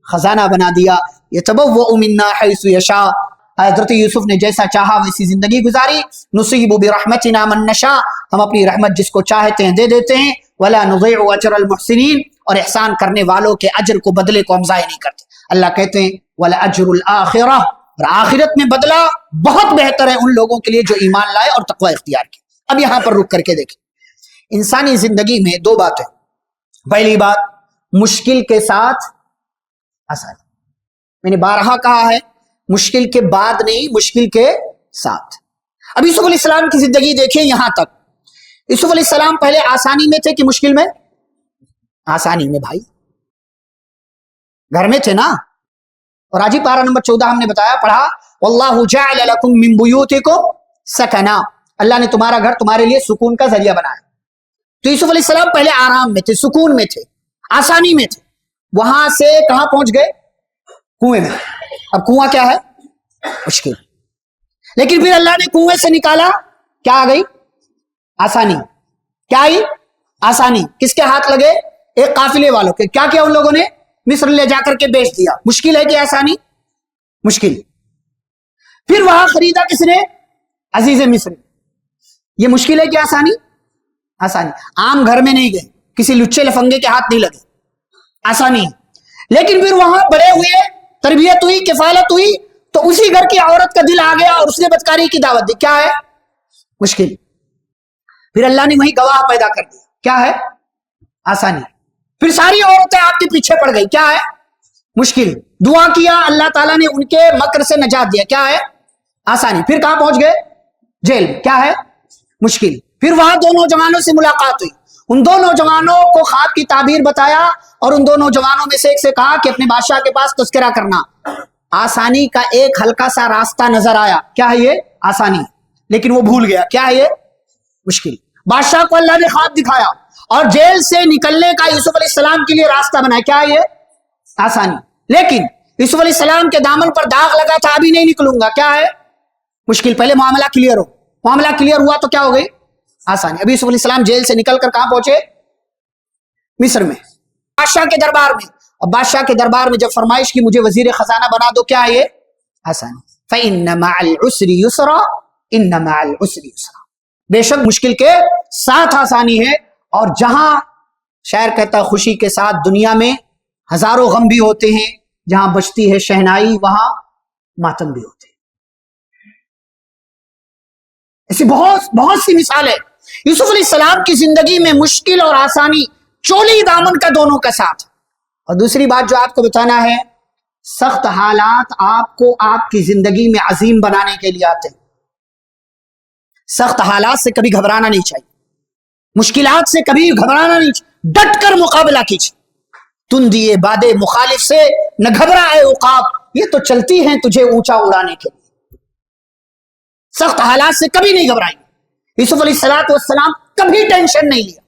Speaker 1: خزانہ بنا دیا۔ يَتَبَوَّأُ مِنَّا حَيْثُ يَشَاءُ، حضرت یوسف نے جیسا چاہا ویسی زندگی گزاری، نُصِيبُ بِرَحْمَتِنَا مَن نَّشَاءُ، ہم اپنی رحمت جس کو چاہتے ہیں دے دیتے ہیں، وَلَا نُضِيعُ أَجْرَ الْمُحْسِنِينَ، اور احسان کرنے والوں کے اجر کو، بدلے کو ہم ضائع نہیں کرتے۔ اللہ کہتے ہیں وَلَأَجْرُ الْآخِرَةِ، اور آخرت میں بدلہ بہت بہتر ہے ان لوگوں کے لیے جو ایمان لائے اور تقوی اختیار کیے۔ اب یہاں پر رک کر کے دیکھیں، انسانی زندگی میں دو باتیں، پہلی بات مشکل کے ساتھ آسانی، میں نے بارہا کہا ہے مشکل کے بعد نہیں، مشکل کے ساتھ۔ اب یوسف علیہ السلام کی زندگی دیکھیں یہاں تک، یوسف علیہ السلام پہلے آسانی میں تھے کہ مشکل میں؟ آسانی میں بھائی، گھر میں تھے نا، اور آج ہی پارہ نمبر 14 ہم نے بتایا، پڑھا واللہ جعل لکم من بیوتکم سکنا، اللہ نے تمہارا گھر تمہارے لیے سکون کا ذریعہ بنایا۔ تو یوسف علیہ السلام پہلے آرام میں تھے، سکون میں تھے، آسانی میں تھے، وہاں سے کہاں پہنچ گئے؟ کنویں میں۔ اب کنواں کیا ہے؟ مشکل، لیکن پھر اللہ نے کنویں سے نکالا، کیا آ گئی؟ آسانی۔ کیا آئی؟ آسانی۔ کس کے ہاتھ لگے؟ ایک قافلے والوں کے۔ کیا کیا ان لوگوں نے؟ مصر لے جا کر کے بیچ دیا۔ مشکل ہے کہ آسانی؟ مشکل۔ پھر وہاں خریدا کس نے؟ عزیز مصر۔ یہ مشکل ہے کہ آسانی؟ آسانی۔ عام گھر میں نہیں گئے، کسی لچے لفنگے کے ہاتھ نہیں لگے، آسانی۔ لیکن پھر وہاں بڑے ہوئے، تربیت ہوئی، کفالت ہوئی، تو اسی گھر کی عورت کا دل آ گیا اور اس نے بدکاری کی دعوت دی، کیا ہے؟ مشکل۔ پھر اللہ نے وہی گواہ پیدا کر دیا، کیا ہے؟ آسانی۔ پھر ساری عورتیں آپ کے پیچھے پڑ گئی، کیا ہے؟ مشکل۔ دعا کیا، اللہ تعالیٰ نے ان کے مکر سے نجات دیا، کیا ہے؟ آسانی۔ پھر کہاں پہنچ گئے؟ جیل میں، کیا ہے؟ مشکل۔ پھر وہاں دو نوجوانوں سے ملاقات ہوئی، ان دو نوجوانوں کو خواب کی تعبیر بتایا، اور ان دو نوجوانوں میں سے ایک سے کہا کہ اپنے بادشاہ کے پاس تذکرہ کرنا۔ آسانی کا ایک ہلکا سا راستہ نظر آیا، کیا ہے یہ؟ آسانی، لیکن وہ بھول گیا، کیا ہے یہ؟ مشکل۔ بادشاہ کو اللہ نے خواب دکھایا اور جیل سے نکلنے کا یوسف علیہ السلام کے لیے راستہ بنایا، کیا ہے یہ؟ آسانی۔ لیکن یوسف علیہ السلام کے دامن پر داغ لگا تھا، ابھی نہیں نکلوں گا، کیا ہے؟ مشکل۔ پہلے معاملہ کلیئر ہو، معاملہ کلیئر ہوا تو کیا ہو گئی؟ آسانی۔ ابھی یوسف علیہ السلام جیل سے نکل کر کہاں پہنچے؟ مصر میں، بادشاہ کے دربار میں۔ اب بادشاہ کے دربار میں جب فرمائش کی مجھے وزیر خزانہ بنا دو، کیا ہے یہ؟ آسانی۔ فَإِنَّ مَعَ الْعُسْرِ يُسْرًا إِنَّ مَعَ الْعُسْرِ يُسْرًا، بے شک مشکل کے ساتھ آسانی ہے، اور جہاں شاعر کہتا خوشی کے ساتھ دنیا میں ہزاروں غم بھی ہوتے ہیں، جہاں بجتی ہے شہنائی وہاں ماتم بھی ہوتے ہیں۔ ایسی بہت سی مثال ہے۔ یوسف علیہ السلام کی زندگی میں مشکل اور آسانی چولی دامن کا دونوں کا ساتھ۔ اور دوسری بات جو آپ کو بتانا ہے، سخت حالات آپ کو آپ کی زندگی میں عظیم بنانے کے لیے آتے ہیں۔ سخت حالات سے کبھی گھبرانا نہیں چاہیے، مشکلات سے کبھی گھبرانا نہیں چاہیے، ڈٹ کر مقابلہ کیجیے۔ تندیے بادے مخالف سے نہ گھبرائے عقاب، یہ تو چلتی ہیں تجھے اونچا اڑانے کے لیے۔ سخت حالات سے کبھی نہیں گھبرائیں۔ یوسف علیہ السلام کبھی ٹینشن نہیں لیا،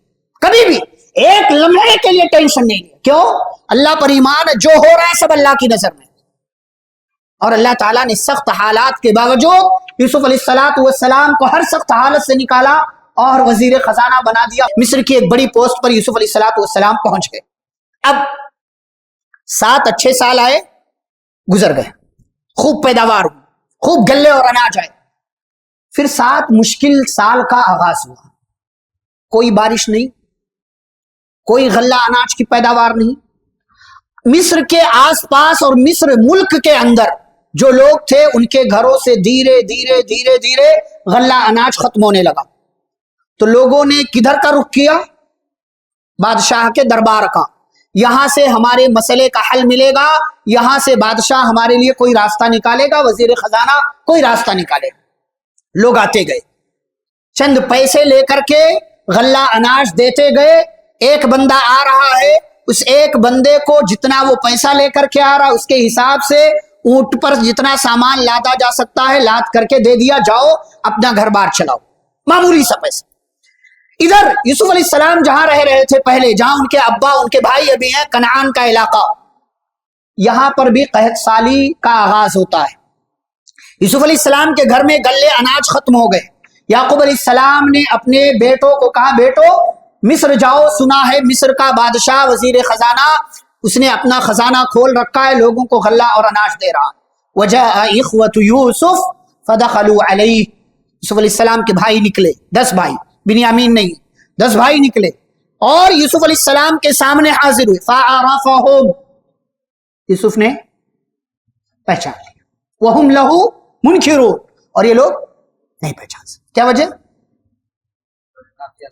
Speaker 1: کبھی بھی ایک لمحے کے لیے ٹینشن نہیں لیا۔ کیوں؟ اللہ پر ایمان، جو ہو رہا ہے سب اللہ کی نظر میں۔ اور اللہ تعالیٰ نے سخت حالات کے باوجود یوسف علیہ السلام کو ہر سخت حالت سے نکالا اور وزیر خزانہ بنا دیا۔ مصر کی ایک بڑی پوسٹ پر یوسف علیہ السلام پہنچ گئے۔ اب 7 اچھے سال آئے، گزر گئے، خوب پیداوار ہوئی، خوب گلے اور اناج آئے، پھر 7 مشکل سال کا آغاز ہوا. کوئی بارش نہیں, کوئی غلہ اناج کی پیداوار نہیں. مصر کے آس پاس اور مصر ملک کے اندر جو لوگ تھے ان کے گھروں سے دھیرے دھیرے دھیرے دھیرے غلہ اناج ختم ہونے لگا. تو لوگوں نے کدھر کا رخ کیا؟ بادشاہ کے دربار کا. یہاں سے ہمارے مسئلے کا حل ملے گا, یہاں سے بادشاہ ہمارے لیے کوئی راستہ نکالے گا, وزیر خزانہ کوئی راستہ نکالے گا. لوگ آتے گئے, چند پیسے لے کر کے غلہ اناج دیتے گئے. ایک بندہ آ رہا ہے, اس ایک بندے کو جتنا وہ پیسہ لے کر کے آ رہا اس کے حساب سے اونٹ پر جتنا سامان لادا جا سکتا ہے لاد کر کے دے دیا, جاؤ اپنا گھر بار چلاؤ, معمولی سا پیسہ. ادھر یوسف علیہ السلام جہاں رہ رہے تھے پہلے, جہاں ان کے ابا ان کے بھائی ابھی ہیں, کنعان کا علاقہ, یہاں پر بھی قحط سالی کا آغاز ہوتا ہے. یوسف علیہ السلام کے گھر میں گلے اناج ختم ہو گئے. یعقوب علیہ السلام نے اپنے بیٹوں کو کہا, بیٹو مصر جاؤ, سنا ہے مصر کا بادشاہ وزیر خزانہ اس نے اپنا خزانہ کھول رکھا ہے, لوگوں کو غلہ اور اناج دے رہا. وجاء اخوة یوسف فدخلوا علیہ, یوسف علیہ السلام کے بھائی نکلے, 10 بھائی, بنیامین نہیں, 10 بھائی نکلے اور یوسف علیہ السلام کے سامنے حاضر ہوئے. فعرفهم, یوسف نے پہچان لیا. وهم له منکرون, اور یہ لوگ نہیں پہچان سکتے. کیا وجہ؟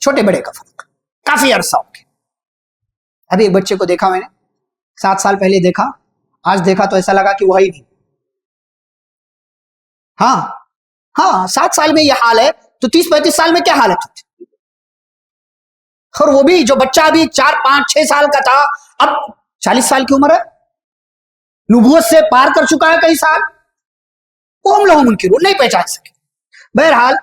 Speaker 1: چھوٹے بڑے کا فرق, کافی عرصہ ہو گیا. ابھی ایک بچے کو دیکھا میں نے, 7 سال پہلے دیکھا, آج دیکھا تو ایسا لگا کہ وہی نہیں. ہاں 7 سال میں یہ حال ہے تو 30-35 سال میں کیا حالت ہوتی. اور وہ بھی جو بچہ ابھی 4-5-6 سال کا تھا اب 40 سال کی عمر ہے, نبوت سے پار کر چکا ہے کئی سال. وہ ہم لوگ منکرون, نہیں پہچان سکے. بہرحال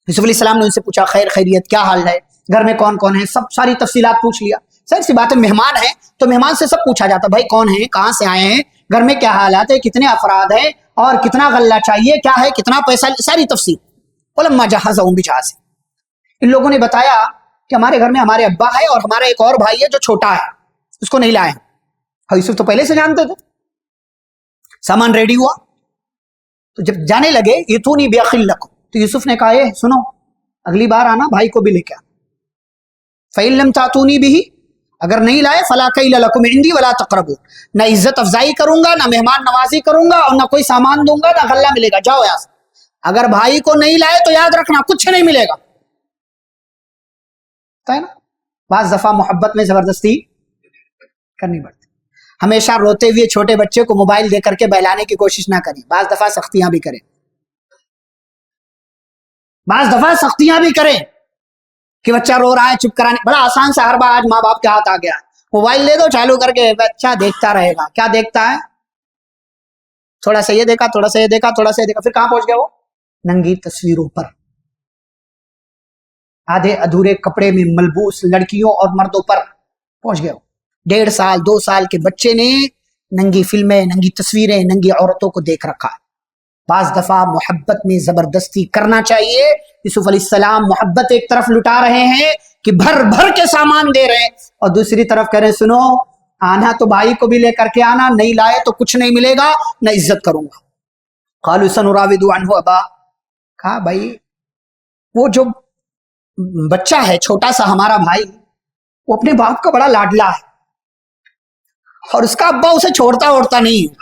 Speaker 1: یوسف علیہ السلام نے ان سے پوچھا, خیر خیریت, کیا حال ہے, گھر میں کون کون ہے, سب ساری تفصیلات پوچھ لیا. سر سی بات ہے, مہمان ہے تو مہمان سے سب پوچھا جاتا, بھائی کون ہے, کہاں سے آئے ہیں, گھر میں کیا حالات ہے, کتنے افراد ہیں, اور کتنا غلہ چاہیے, کیا ہے, کتنا پیسہ, ساری تفصیل. ولما جہزهم بجہازہ, ان لوگوں نے بتایا کہ ہمارے گھر میں ہمارے ابا ہے اور ہمارا ایک اور بھائی ہے جو چھوٹا ہے, اس کو نہیں لائے ہیں. یوسف تو پہلے سے جانتے تھے. سامان ریڈی ہوا تو جب جانے لگے, یتونی باخ لکم, تو یوسف نے کہا, یہ سنو, اگلی بار آنا بھائی کو بھی لے کے آنا. فإن لم تأتونی بہ, اگر نہیں لائے, فلا کیل لکم عندی ولا تقربوا, نہ عزت افزائی کروں گا, نہ مہمان نوازی کروں گا, اور نہ کوئی سامان دوں گا, نہ غلہ ملے گا, جاؤ یہاں سے. اگر بھائی کو نہیں لائے تو یاد رکھنا کچھ نہیں ملے گا. ہے نا, بعض دفعہ محبت میں زبردستی کرنی پڑتی. ہمیشہ روتے ہوئے چھوٹے بچے کو موبائل دے کر کے بہلانے کی کوشش نہ کریں, بعض دفعہ سختیاں بھی کریں, بعض دفعہ سختیاں بھی کریں کہ بچہ رو رہا ہے چپ کرانے. بڑا آسان سا, ہر بار آج ماں باپ کے ہاتھ آ گیا, موبائل دے دو چالو کر کے, بچہ دیکھتا رہے گا. کیا دیکھتا ہے, تھوڑا سا یہ دیکھا, تھوڑا سا یہ دیکھا, تھوڑا سا یہ دیکھا, پھر کہاں پہنچ گیا وہ, ننگی تصویروں پر, آدھے ادھورے کپڑے میں ملبوس لڑکیوں اور مردوں پر پہنچ گیا. 1.5 سال 2 سال کے بچے نے ننگی فلمیں, ننگی تصویریں, ننگی عورتوں کو دیکھ رکھا ہے. بعض دفعہ محبت میں زبردستی کرنا چاہیے. یوسف علیہ السلام محبت ایک طرف لٹا رہے ہیں کہ بھر بھر کے سامان دے رہے ہیں, اور دوسری طرف کہہ رہے ہیں, سنو آنا تو بھائی کو بھی لے کر کے آنا, نہیں لائے تو کچھ نہیں ملے گا, نہ عزت کروں گا. قالوا سنراود عنہ ابا, کہا بھائی وہ جو بچہ ہے چھوٹا سا ہمارا بھائی, وہ اپنے باپ کا بڑا لاڈلا ہے, اور اس کا ابا اسے چھوڑتا اوڑتا نہیں,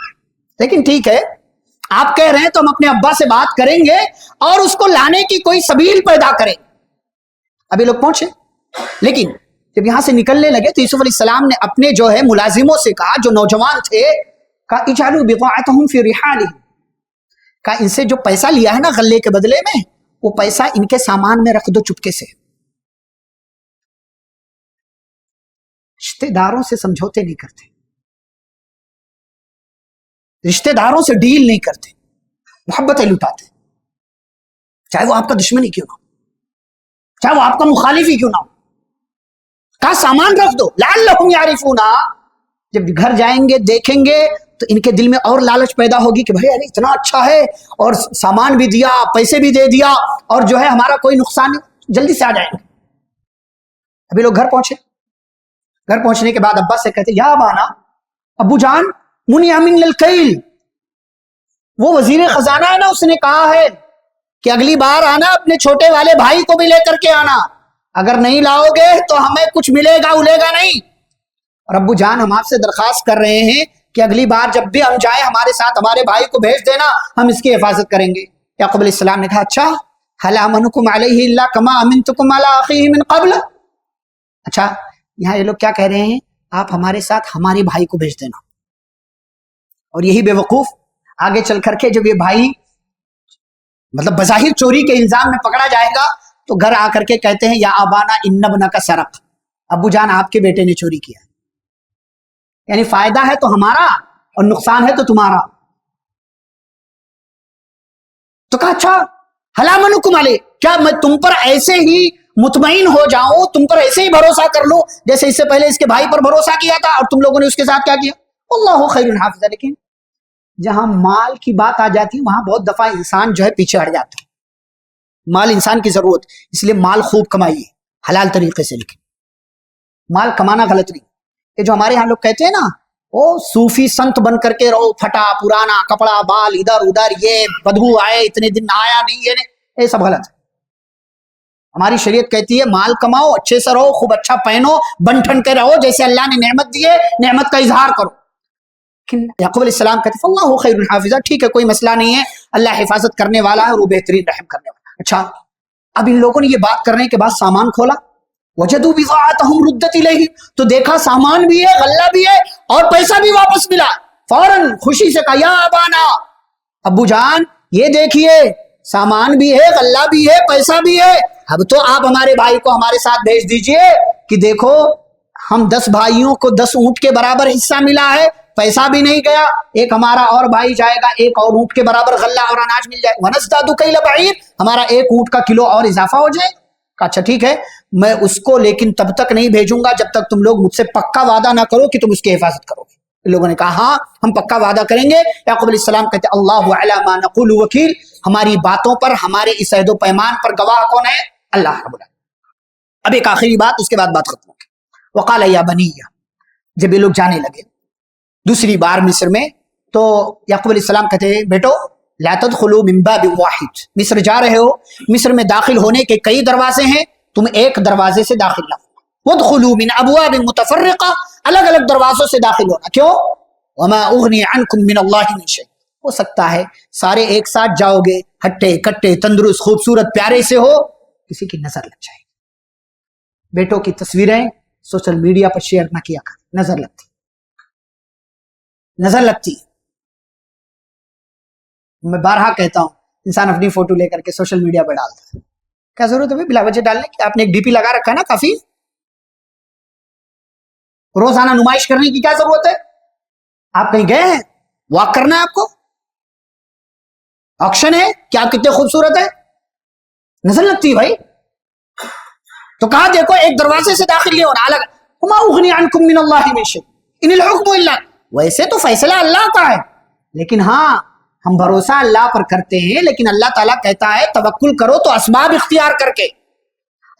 Speaker 1: لیکن ٹھیک ہے آپ کہہ رہے ہیں تو ہم اپنے ابا سے بات کریں گے اور اس کو لانے کی کوئی سبیل پیدا کریں. ابھی لوگ پہنچے, لیکن جب یہاں سے نکلنے لگے تو یوسف علیہ السلام نے اپنے جو ہے ملازموں سے کہا, جو نوجوان تھے, کہا اجعلوا بضاعتهم فی رحالهم, کہا ان سے جو پیسہ لیا ہے نا غلے کے بدلے میں, وہ پیسہ ان کے سامان میں رکھ دو چپکے سے. رشتے داروں سے سمجھوتے نہیں کرتے, رشتے داروں سے ڈیل نہیں کرتے, محبتیں لٹاتے, چاہے وہ آپ کا دشمن ہی کیوں نہ ہو, چاہے وہ آپ کا مخالف ہی کیوں نہ ہو. کہا سامان رکھ دو, لعلہم یعرفون, جب گھر جائیں گے دیکھیں گے تو ان کے دل میں اور لالچ پیدا ہوگی کہ بھائی ارے اتنا اچھا ہے, اور سامان بھی دیا, پیسے بھی دے دیا, اور جو ہے ہمارا کوئی نقصان نہیں, جلدی سے آ جائیں گے. ابھی لوگ گھر پہنچے. گھر پہنچنے کے بعد ابا سے کہتے, یا ابانا, ابو جان, منع من الکیل, وہ وزیر خزانہ ہے نا, اس نے کہا ہے کہ اگلی بار آنا اپنے چھوٹے والے بھائی کو بھی لے کر کے آنا، اگر نہیں لاؤ گے تو ہمیں کچھ ملے گا الے گا نہیں۔ اور ابو جان ہم آپ سے درخواست کر رہے ہیں کہ اگلی بار جب بھی ہم جائیں ہمارے ساتھ ہمارے بھائی کو بھیج دینا، ہم اس کی حفاظت کریں گے۔ یعقوب علیہ السلام نے کہا اچھا، هل امنکم علیہ الا کما امنتکم علی اخیہ من قبل۔ اچھا یہاں یہ لوگ کیا کہہ رہے ہیں، آپ ہمارے ساتھ ہمارے بھائی کو بھیج دینا۔ اور یہی بے وقوف آگے چل کر کے جب یہ بھائی مطلب بظاہر چوری کے الزام میں پکڑا جائے گا تو گھر آ کر کے کہتے ہیں یا ابانا ان ابنک سرق، ابو جان آپ کے بیٹے نے چوری کیا، یعنی فائدہ ہے تو ہمارا اور نقصان ہے تو تمہارا۔ تو کہا اچھا ہل امنکم علیہ، کیا میں تم پر ایسے ہی مطمئن ہو جاؤں، تم پر ایسے ہی بھروسہ کر لوں جیسے اس سے پہلے اس کے بھائی پر بھروسہ کیا تھا اور تم لوگوں نے اس کے ساتھ کیا کیا؟ اللہ خیر حافظ۔ لیکن جہاں مال کی بات آ جاتی ہے وہاں بہت دفعہ انسان جو ہے پیچھے ہٹ جاتا ہے۔ مال انسان کی ضرورت، اس لیے مال خوب کمائیے حلال طریقے سے، لیکن مال کمانا غلط نہیں۔ یہ جو ہمارے ہاں لوگ کہتے ہیں نا وہ صوفی سنت بن کر کے رہو، پھٹا پرانا کپڑا، بال ادھر ادھر، یہ بدبو آئے اتنے دن آیا نہیں، یہ سب غلط ہے۔ ہماری شریعت کہتی ہے مال کماؤ، اچھے سے رہو، خوب اچھا پہنو، بن ٹھن کے رہو، جیسے اللہ نے نعمت دی ہے نعمت کا اظہار کرو۔ یعقوب علیہ السلام کہتے ہیں اللہ خیر حافظہ، ٹھیک ہے کوئی مسئلہ نہیں ہے، اللہ حفاظت کرنے والا ہے اور وہ بہترین رحم کرنے والا ہے۔ اچھا اب ان لوگوں نے یہ بات کرنے کے بعد سامان کھولا، وجدوا بضاعتهم ردت الیہ، تو دیکھا سامان بھی ہے، غلہ بھی ہے اور پیسہ بھی واپس ملا۔ فوراً خوشی سے کہا یا ابانا، ابو جان یہ دیکھیے سامان بھی ہے، غلہ بھی ہے، پیسہ بھی ہے، اب تو آپ ہمارے بھائی کو ہمارے ساتھ بھیج دیجئے کہ دیکھو ہم 10 بھائیوں کو 10 اونٹ کے برابر حصہ ملا ہے، پیسہ بھی نہیں گیا، ایک ہمارا اور بھائی جائے گا، ایک اور اونٹ کے برابر غلہ اور اناج مل جائے، ونزداد کیل بعیر، ہمارا ایک اونٹ کا کلو اور اضافہ ہو جائے۔ اچھا ٹھیک ہے میں اس کو لیکن تب تک نہیں بھیجوں گا جب تک تم لوگ مجھ سے پکا وعدہ نہ کرو کہ تم اس کی حفاظت کرو گے۔ لوگوں نے کہا ہاں ہم پکا وعدہ کریں گے۔ یعقوب علیہ السلام کہتے اللہ علی ما نقول وکیل، ہماری باتوں پر ہمارے اس عہد و پیمان پر گواہ کون ہے؟ اللہ رب العالمین۔ اب ایک آخری بات، اس کے بعد بات ختم ہوگی۔ وقال یا بنی، جب یہ لوگ جانے لگے دوسری بار مصر میں تو یعقوب علیہ السلام کہتے ہیں بیٹو لا تدخلوا من باب واحد، مصر جا رہے ہو، مصر میں داخل ہونے کے کئی دروازے ہیں، تم ایک دروازے سے داخل نہ ہو، وادخلوا من ابواب متفرقہ، الگ الگ دروازوں سے داخل ہونا۔ کیوں؟ وما اغنی عنکم من اللہ من شیء، ہو سکتا ہے سارے ایک ساتھ جاؤ گے، ہٹے کٹے تندرست خوبصورت پیارے سے ہو، کسی کی نظر لگ جائے۔ بیٹوں کی تصویریں سوشل میڈیا پر شیئر نہ کیا کر، نظر لگتی ہے۔ میں بارہا کہتا ہوں انسان اپنی فوٹو لے کر کے سوشل میڈیا پر ڈالتا ہے، کیا ضرورت ہے بلا وجہ ڈالنے کی؟ آپ نے ایک ڈی پی لگا رکھا ہے نا کافی، روزانہ نمائش کرنے کی کیا ضرورت ہے؟ آپ کہیں گئے ہیں، واک کرنا ہے آپ کو، آکشن ہے کہ آپ کتنے خوبصورت ہے، نظر لگتی ہے بھائی۔ تو کہا دیکھو ایک دروازے سے داخل نہیں ہونا، الگ وما اغنی عنکم من اللہ من شیء ان الحکم الا، ویسے تو فیصلہ اللہ کا ہے لیکن ہاں ہم بھروسہ اللہ پر کرتے ہیں، لیکن اللہ تعالیٰ کہتا ہے توکل کرو تو اسباب اختیار کر کے۔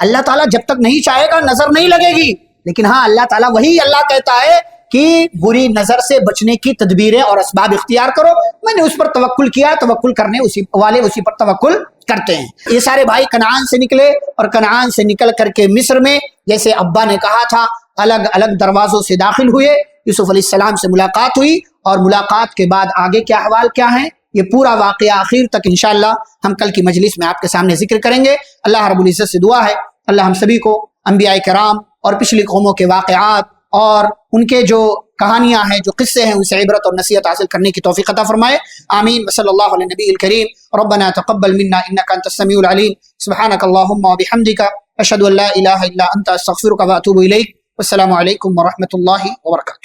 Speaker 1: اللہ تعالیٰ جب تک نہیں چاہے گا نظر نہیں لگے گی، لیکن ہاں اللہ تعالیٰ وہی اللہ کہتا ہے کہ بری نظر سے بچنے کی تدبیریں اور اسباب اختیار کرو، میں نے اس پر توکل کیا، توکل کرنے والے اسی پر توکل کرتے ہیں۔ یہ سارے بھائی کنعان سے نکلے اور کنعان سے نکل کر کے مصر میں جیسے ابا نے کہا تھا الگ الگ دروازوں سے داخل ہوئے، یوسف علیہ السلام سے ملاقات ہوئی، اور ملاقات کے بعد آگے کیا احوال کیا ہیں یہ پورا واقعہ آخر تک انشاءاللہ ہم کل کی مجلس میں آپ کے سامنے ذکر کریں گے۔ اللہ رب العزت سے دعا ہے اللہ ہم سبھی کو انبیاء کرام اور پچھلی قوموں کے واقعات اور ان کے جو کہانیاں ہیں، جو قصے ہیں، ان سے عبرت اور نصیحت حاصل کرنے کی توفیق عطا فرمائے، آمین۔ وصلی اللہ علی نبی الکریم۔ ربنا تقبل منا انک انت السمیع العلیم، سبحانک اللہم وبحمدک، اشہد ان لا الہ الا انت، استغفرک واتوب الیک۔ والسلام علیکم ورحمۃ اللہ وبرکاتہ۔